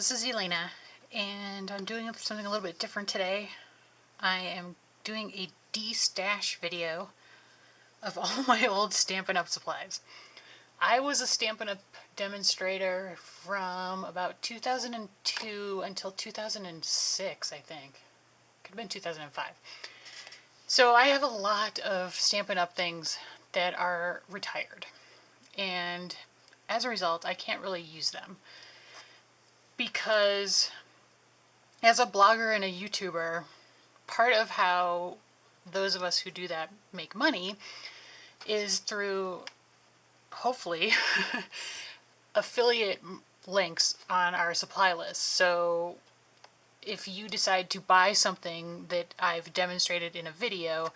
This is Elena, and I'm doing something a little bit different today. I am doing a DESTASH video of all my old Stampin' Up! Supplies. I was a Stampin' Up! Demonstrator from about 2002 until 2006, I think. Could have been 2005. So I have a lot of Stampin' Up! Things that are retired, and as a result, I can't really use them. Because as a blogger and a YouTuber, part of how those of us who do that make money is through, hopefully, affiliate links on our supply list. So if you decide to buy something that I've demonstrated in a video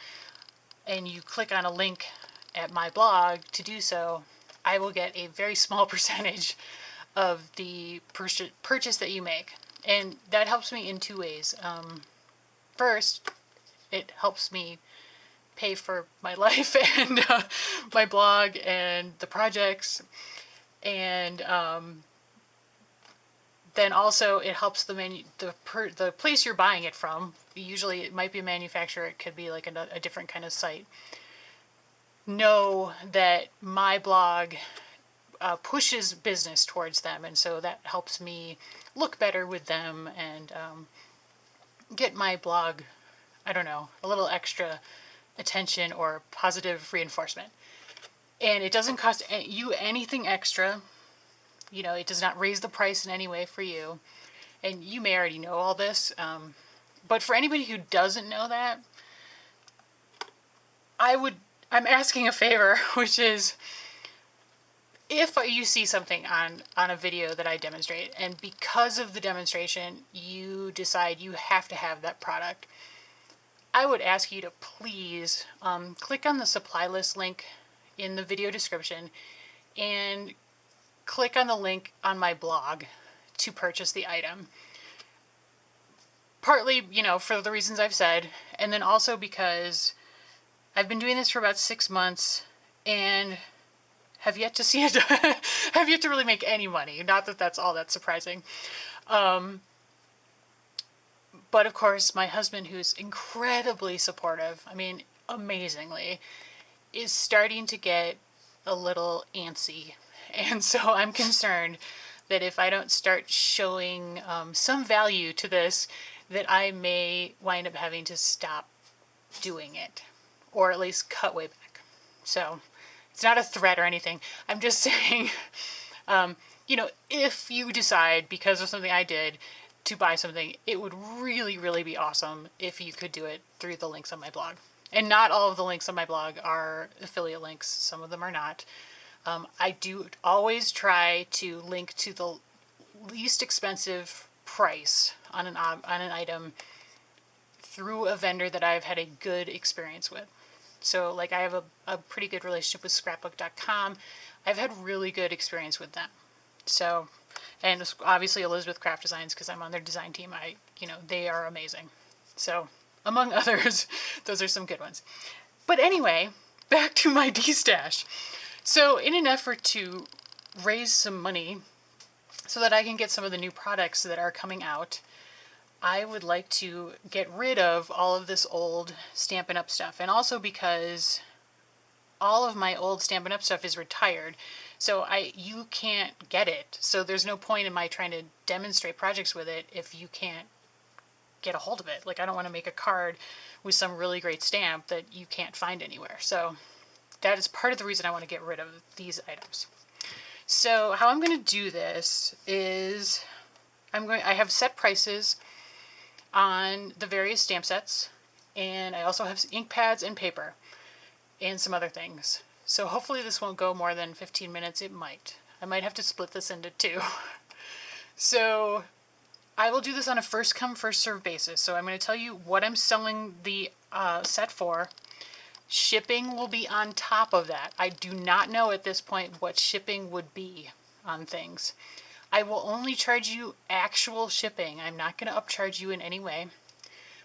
and you click on a link at my blog to do so, I will get a very small percentage of the purchase that you make. And that helps me in two ways. First, it helps me pay for my life and my blog and the projects. And then also it helps the place you're buying it from. Usually it might be a manufacturer, it could be like a different kind of site. Know that my blog pushes business towards them, and so that helps me look better with them and get my blog, I don't know, a little extra attention or positive reinforcement. And it doesn't cost you anything extra. You know, it does not raise the price in any way for you. And you may already know all this, but for anybody who doesn't know that, I'm asking a favor, which is, if you see something on a video that I demonstrate, and because of the demonstration you decide you have to have that product, I would ask you to please click on the supply list link in the video description and click on the link on my blog to purchase the item. Partly, you know, for the reasons I've said, and then also because I've been doing this for about 6 months and have yet to see it, have yet to really make any money. Not that that's all that surprising. But of course, my husband, who's incredibly supportive, I mean, amazingly, is starting to get a little antsy. And so I'm concerned that if I don't start showing some value to this, that I may wind up having to stop doing it, or at least cut way back. So it's not a threat or anything. I'm just saying, you know, if you decide, because of something I did, to buy something, it would really, really be awesome if you could do it through the links on my blog. And not all of the links on my blog are affiliate links. Some of them are not. I do always try to link to the least expensive price on an item through a vendor that I've had a good experience with. So, like, I have a pretty good relationship with scrapbook.com. I've had really good experience with them. So, and obviously Elizabeth Craft Designs, because I'm on their design team, they are amazing. So, among others, those are some good ones. But anyway, back to my DESTASH. So, in an effort to raise some money so that I can get some of the new products that are coming out, I would like to get rid of all of this old Stampin' Up! Stuff. And also because all of my old Stampin' Up! Stuff is retired, so you can't get it. So there's no point in my trying to demonstrate projects with it if you can't get a hold of it. Like, I don't want to make a card with some really great stamp that you can't find anywhere. So that is part of the reason I want to get rid of these items. So how I'm going to do this is I have set prices on the various stamp sets, and I also have ink pads and paper and some other things. So hopefully this won't go more than 15 minutes. It might. I might have to split this into two. So I will do this on a first come first serve basis. So I'm going to tell you what I'm selling the set for. Shipping will be on top of that. I do not know at this point what shipping would be on things. I will only charge you actual shipping. I'm not going to upcharge you in any way.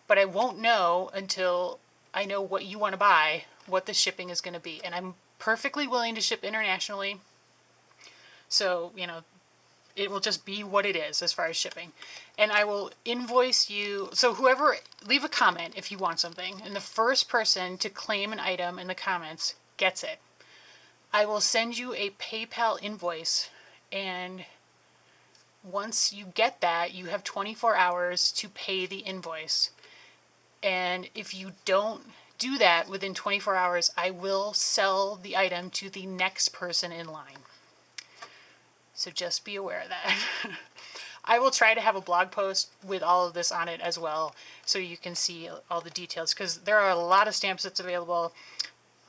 But I won't know until I know what you want to buy, what the shipping is going to be. And I'm perfectly willing to ship internationally. So, you know, it will just be what it is as far as shipping. And I will invoice you. So whoever, leave a comment if you want something. And the first person to claim an item in the comments gets it. I will send you a PayPal invoice. And once you get that, you have 24 hours to pay the invoice. And if you don't do that within 24 hours, I will sell the item to the next person in line. So just be aware of that. I will try to have a blog post with all of this on it as well, so you can see all the details, because there are a lot of stamp sets available.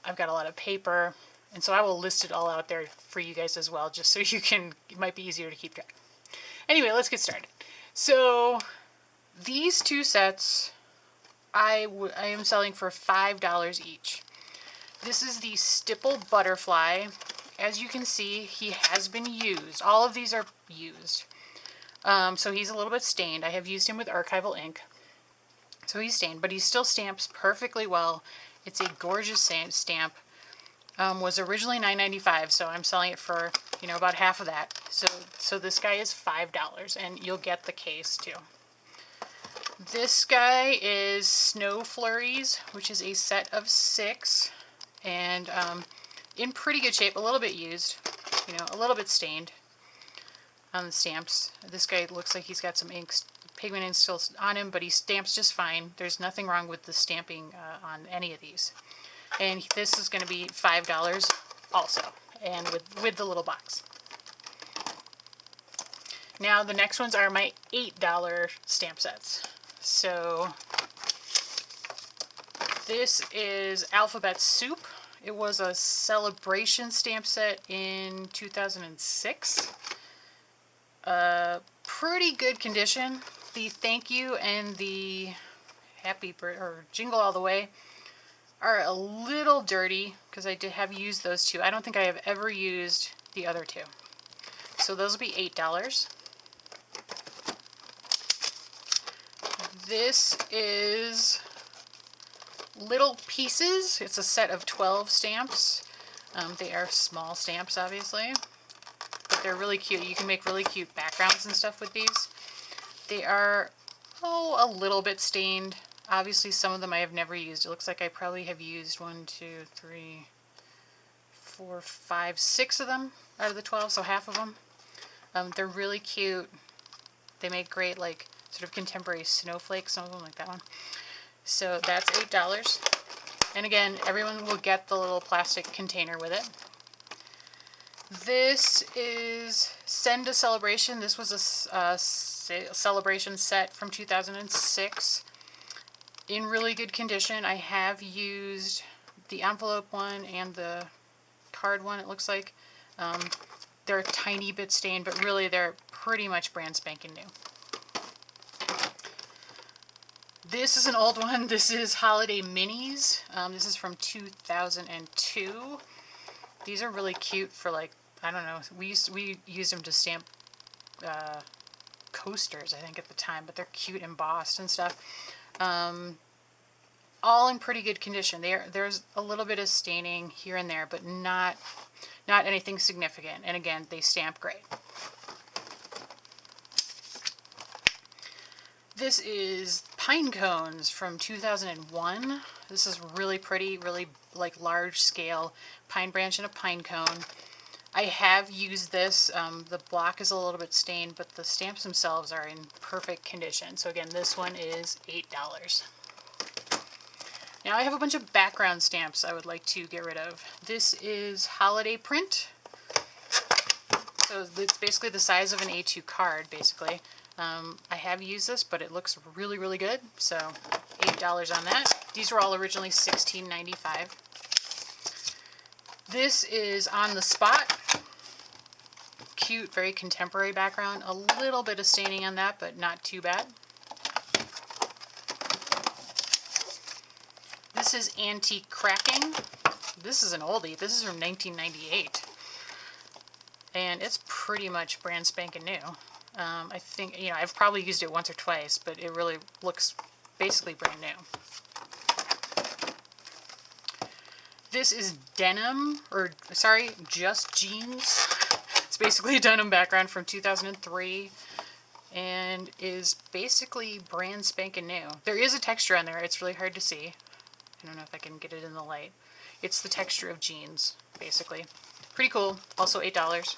I've got a lot of paper, and so I will list it all out there for you guys as well, just so you can, it might be easier to keep track. Anyway, let's get started. So these two sets I am selling for $5 each. This is the Stipple Butterfly. As you can see, he has been used. All of these are used. So he's a little bit stained. I have used him with archival ink. So he's stained, but he still stamps perfectly well. It's a gorgeous stamp. Was originally $9.95, so I'm selling it for, you know, about half of that. So this guy is $5, and you'll get the case too. This guy is Snow Flurries, which is a set of 6, and in pretty good shape, a little bit used, you know, a little bit stained on the stamps. This guy looks like he's got some ink, pigment ink still on him, but he stamps just fine. There's nothing wrong with the stamping on any of these. And this is going to be $5 also, and with the little box. Now the next ones are my $8 stamp sets. So this is Alphabet Soup. It was a celebration stamp set in 2006. Pretty good condition. The thank you and the happy or jingle all the way are a little dirty because I did have used those two. I don't think I have ever used the other two. So those will be $8. This is Little Pieces. It's a set of 12 stamps. They are small stamps, obviously, but they're really cute. You can make really cute backgrounds and stuff with these. They are, a little bit stained. Obviously, some of them I have never used. It looks like I probably have used 1, 2, 3, 4, 5, 6 of them out of the 12, so half of them. They're really cute. They make great, like, sort of contemporary snowflakes, some of them like that one. So that's $8. And again, everyone will get the little plastic container with it. This is Send a Celebration. This was a celebration set from 2006. In really good condition. I have used the envelope one and the card one, it looks like. They're a tiny bit stained, but really they're pretty much brand spanking new. This is an old one. This is Holiday Minis. This is from 2002. These are really cute for, like, I don't know, we used them to stamp coasters, I think, at the time, but they're cute embossed and stuff. All in pretty good condition. There's a little bit of staining here and there, but not anything significant. And again, they stamp great. This is Pine Cones from 2001. This is really pretty, really like large scale pine branch and a pine cone. I have used this. The block is a little bit stained, but the stamps themselves are in perfect condition. So again, this one is $8. Now I have a bunch of background stamps I would like to get rid of. This is Holiday Print. So it's basically the size of an A2 card, basically. I have used this, but it looks really, really good. So $8 on that. These were all originally $16.95. This is On the Spot. Cute, very contemporary background. A little bit of staining on that, but not too bad. This is Antique Cracking. This is an oldie. This is from 1998. And it's pretty much brand spanking new. I think, I've probably used it once or twice, but it really looks basically brand new. This is Just Jeans. It's basically a denim background from 2003 and is basically brand spanking new. There is a texture on there. It's really hard to see. I don't know if I can get it in the light. It's the texture of jeans, basically. Pretty cool. Also $8.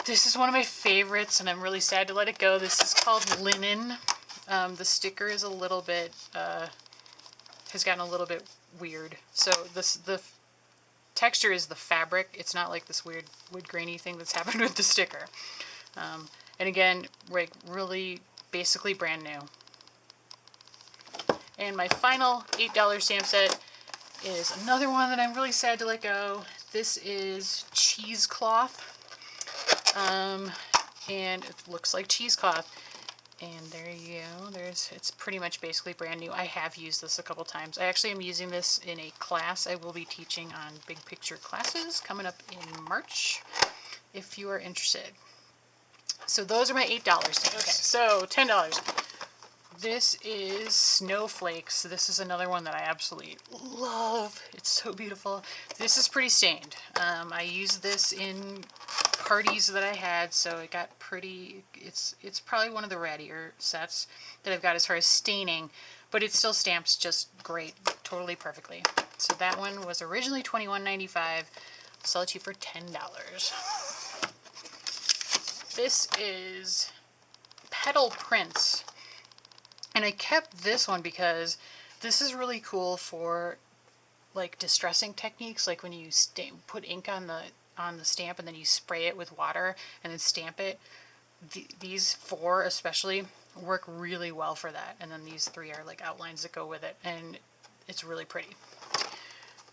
This is one of my favorites, and I'm really sad to let it go. This is called Linen. The sticker is a little bit, has gotten a little bit weird. So the texture is the fabric. It's not like this weird wood grainy thing that's happened with the sticker. And again, like really basically brand new. And my final $8 stamp set is another one that I'm really sad to let go. This is cheesecloth. And it looks like cheesecloth. And there you go. It's pretty much basically brand new. I have used this a couple times. I actually am using this in a class I will be teaching on big picture classes coming up in March, if you are interested. So those are my $8. Okay, so $10. This is Snowflakes. This is another one that I absolutely love. It's so beautiful. This is pretty stained. I used this in parties that I had, so it got pretty, it's probably one of the rattier sets that I've got as far as staining, but it still stamps just great, totally perfectly. So that one was originally $21.95. I'll sell it to you for $10. This is Petal Prints. And I kept this one because this is really cool for like distressing techniques, like when you put ink on the stamp and then you spray it with water and then stamp it. These four especially work really well for that. And then these three are like outlines that go with it, and it's really pretty.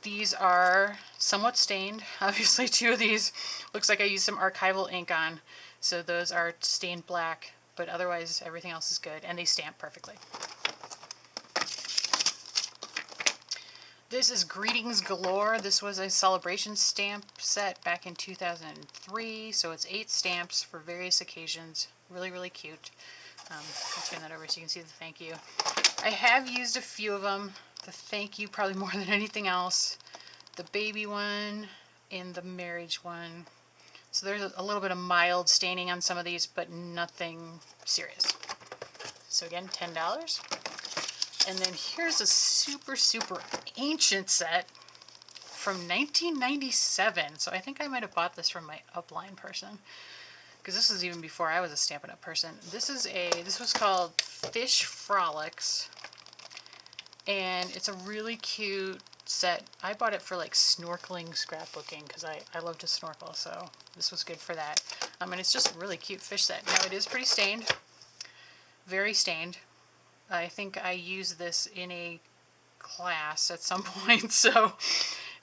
These are somewhat stained. Obviously, two of these looks like I used some archival ink on, so those are stained black. But otherwise, everything else is good, and they stamp perfectly. This is Greetings Galore. This was a celebration stamp set back in 2003, so it's 8 stamps for various occasions. Really, really cute. I'll turn that over so you can see the thank you. I have used a few of them. The thank you probably more than anything else. The baby one and the marriage one. So there's a little bit of mild staining on some of these, but nothing serious. So again, $10. And then here's a super, super ancient set from 1997. So I think I might have bought this from my upline person, because this was even before I was a Stampin' Up! Person. This was called Fish Frolics, and it's a really cute set. I bought it for like snorkeling scrapbooking because I love to snorkel, so this was good for that. And it's just a really cute fish set. Now it is pretty stained, very stained. I think I used this in a class at some point, so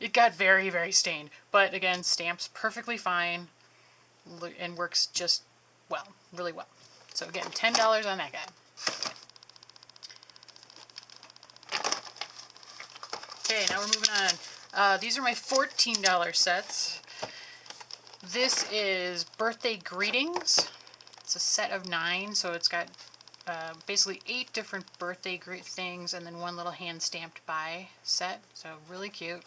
it got very, very stained. But again, stamps perfectly fine and works just well, really well. So again, $10 on that guy. Okay, now we're moving on. These are my $14 sets. This is Birthday Greetings. It's a set of 9, so it's got basically 8 different birthday things and then one little hand-stamped by set. So really cute.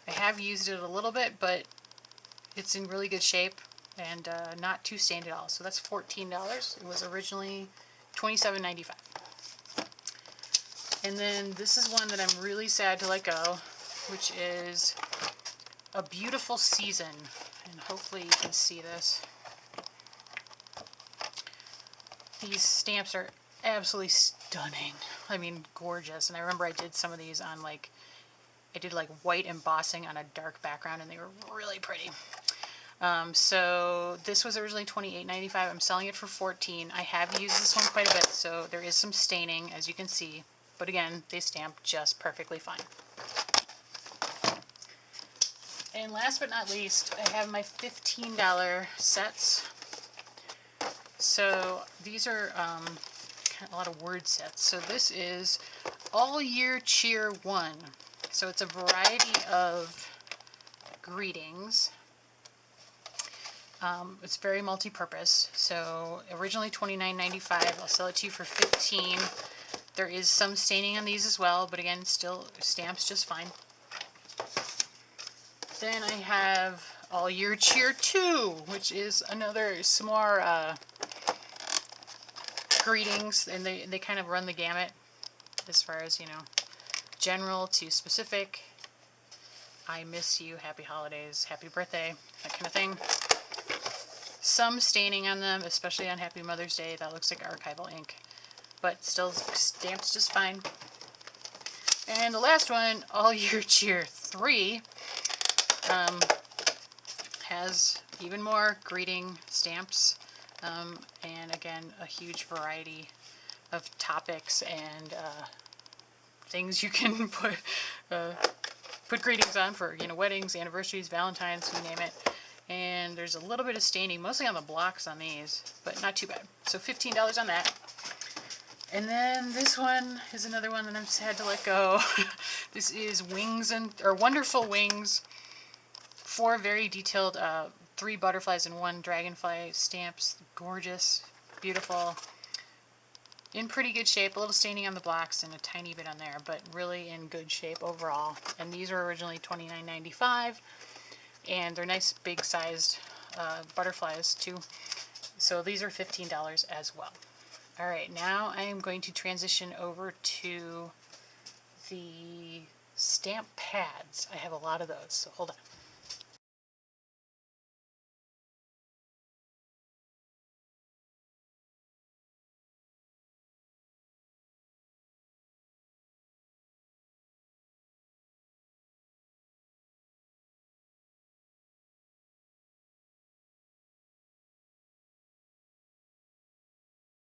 I have used it a little bit, but it's in really good shape and not too stained at all. So that's $14. It was originally $27.95. And then this is one that I'm really sad to let go, which is A Beautiful Season. And hopefully you can see this. These stamps are absolutely stunning. I mean, gorgeous. And I remember I did some of these on I did white embossing on a dark background, and they were really pretty. So this was originally $28.95. I'm selling it for $14. I have used this one quite a bit, so there is some staining, as you can see. But again, they stamp just perfectly fine. And last but not least, I have my $15 sets. So these are a lot of word sets. So this is All Year Cheer 1. So it's a variety of greetings. It's very multi-purpose. So originally $29.95. I'll sell it to you for $15. There is some staining on these as well, but again, still stamps just fine. Then I have All Year Cheer 2, which is some more greetings, and they kind of run the gamut as far as, general to specific. I miss you, happy holidays, happy birthday, that kind of thing. Some staining on them, especially on Happy Mother's Day. That looks like archival ink, but still stamps just fine. And the last one, All Year Cheer 3, has even more greeting stamps, and again, a huge variety of topics and things you can put greetings on for, weddings, anniversaries, Valentine's, you name it. And there's a little bit of staining, mostly on the blocks on these, but not too bad. So $15 on that. And then this one is another one that I'm sad to let go. This is Wonderful Wings. 4 very detailed, 3 butterflies and 1 dragonfly stamps. Gorgeous, beautiful, in pretty good shape. A little staining on the blocks and a tiny bit on there, but really in good shape overall. And these were originally $29.95. And they're nice big sized butterflies too. So these are $15 as well. Alright, now I am going to transition over to the stamp pads. I have a lot of those, so hold on.